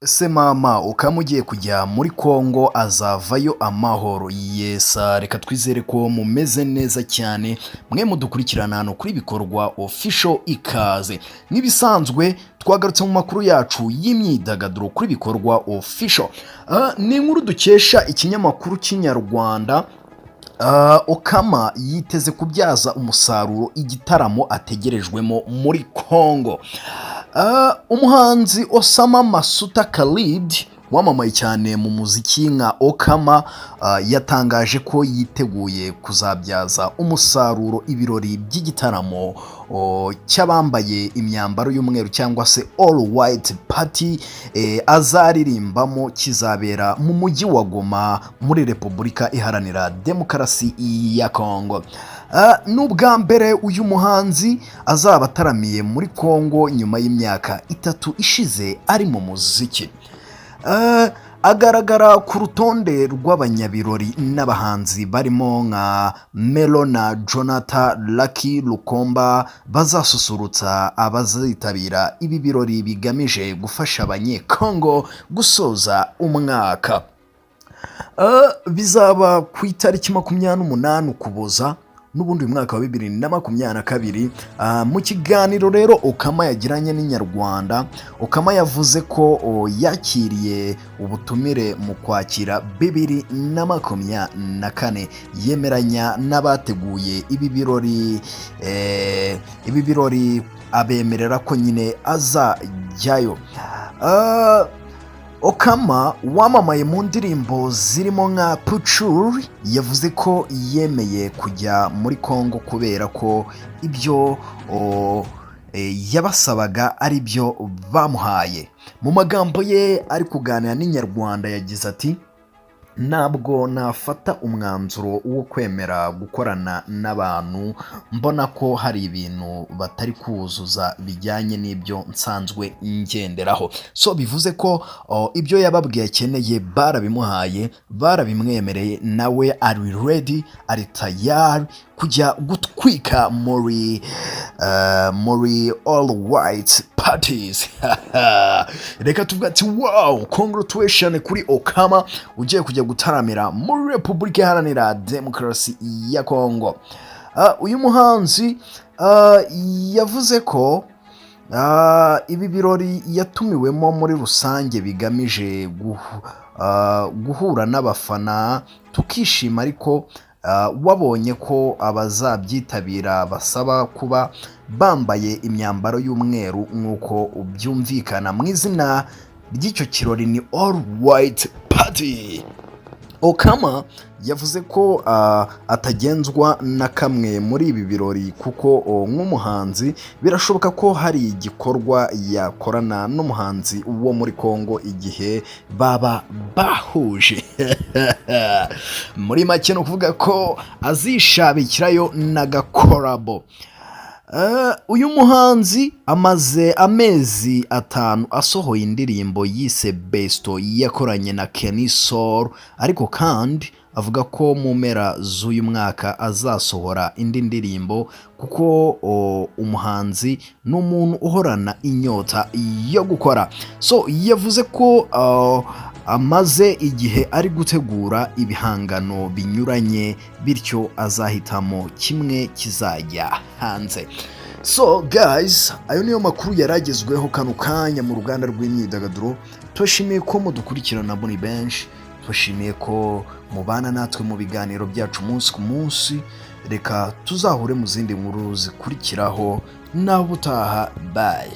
Ese mama ukamugiye kujya muri Kongo azavayo amahoro? Yesa, reka twizere ko mumeze neza cyane mwe mudukurikirana hano kuri Bikorwa Official. Ikaze nk'ibisanzwe twagarutse mu makuru yacu y'imyidagaduro kuri Bikorwa Official. Ni inkuru dukesha ikinyamakuru cy'inyarwanda. Okama yiteze kubyaza umusaruro igitaramo ategerejwemo muri Kongo. Umuhanzi Osama Masuta Khalid wamamaye cyane mu muziki nka Okama yatangaje ko yiteguye kuzabyaza umusaruro ibirori by'igitaramo cy'abambaye imyambaro y'umweru cyangwa se all white party azaririmbamo kizabera mu mujyi wa Goma muri Repubulika Iharanira Demokarasi ya Kongo. N'ubwa mbere uyu muhanzi azaba ataramiye muri Kongo nyuma y'imyaka 3 ishize ari mu muziki. Agaragara ku rutonde rw'abanyabirori n'abahanzi barimo nka Melo na Jonathan Lucky Lukomba bazasusurutsa abazitabira ibi birori bigamije gufasha abanyekongo gusoza umwaka. Bizaba ku itariki 28 Ukuboza n'ubundi mwaka wa 2022. Mu kiganiro rero Okama yagiranye n'Inyarwanda, Okama yavuze ko yakiriye ubutumire mu kwakira 2024, yemeranya n'abateguye ibi birori abemerera ko nyine azajyayo. Okama wamamaye mu ndirimbo zirimo nka Puchuri yavuze ko yemeye kujya muri Kongo kubera ko ibyo yabasabaga ari byo bamuhaye. Mu magambo ye ari kuganira n'Inyarwanda yagize ati: ntabwo nafata umwanzuro wo kwemera gukorana n'abantu mbona ko hari ibintu batari kuzuza bijyanye n'ibyo nsanzwe ngenderaho. So bivuze ko ibyo yababwiye akeneye barabimuhaye, barabimwemereye, nawe ari ready, ari tayari kujya gutwika muri all white parties. Reka tuvuga ati wow, congratulations kuri Okama ugiye kujya gutaramira muri Repubulika Iharanira Demokarasi ya Kongo. Uyu muhanzi yavuze ko ibi birori yatumiwemo muri rusange bigamije guhura n'abafana tukishima, ariko wabonye ko abazabyitabira basaba kuba bambaye imyambaro y'umweru nk'uko byumvikana mu izina ry'icyo kirori ni all white party. Okama yavuze ko atagenzwa na kamwe muri ibi birori kuko nk'umuhanzi birashoboka ko hari igikorwa yakorana n'umuhanzi wo muri Kongo igihe baba bahuje. Muri make no kuvuga ko azishabikirayo n'agakorabo. Uyu muhanzi amaze amezi 5 asohoye indirimbo yise Besto yakoranye na Kenny Soul, ariko kandi avuga ko mu mpera z'uyu mwaka azasohora indi ndirimbo kuko umuhanzi n'umuntu uhorana inyota yo gukora. So yavuze ko amaze igihe ari gutegura ibihangano binyuranye, bityo azahitamo kimwe kizajya hanze. So guys, ayo niyo makuru yaragezweho kano kanya mu ruganda rw'imyidagaduro. Twashimiye ko mudukurikirana muri benshi, twashimiye ko mubana natwe mu biganiro byacu umunsi ku munsi. Reka tuzahure mu zindi nkuru zikurikiraho naho utaha. Bye.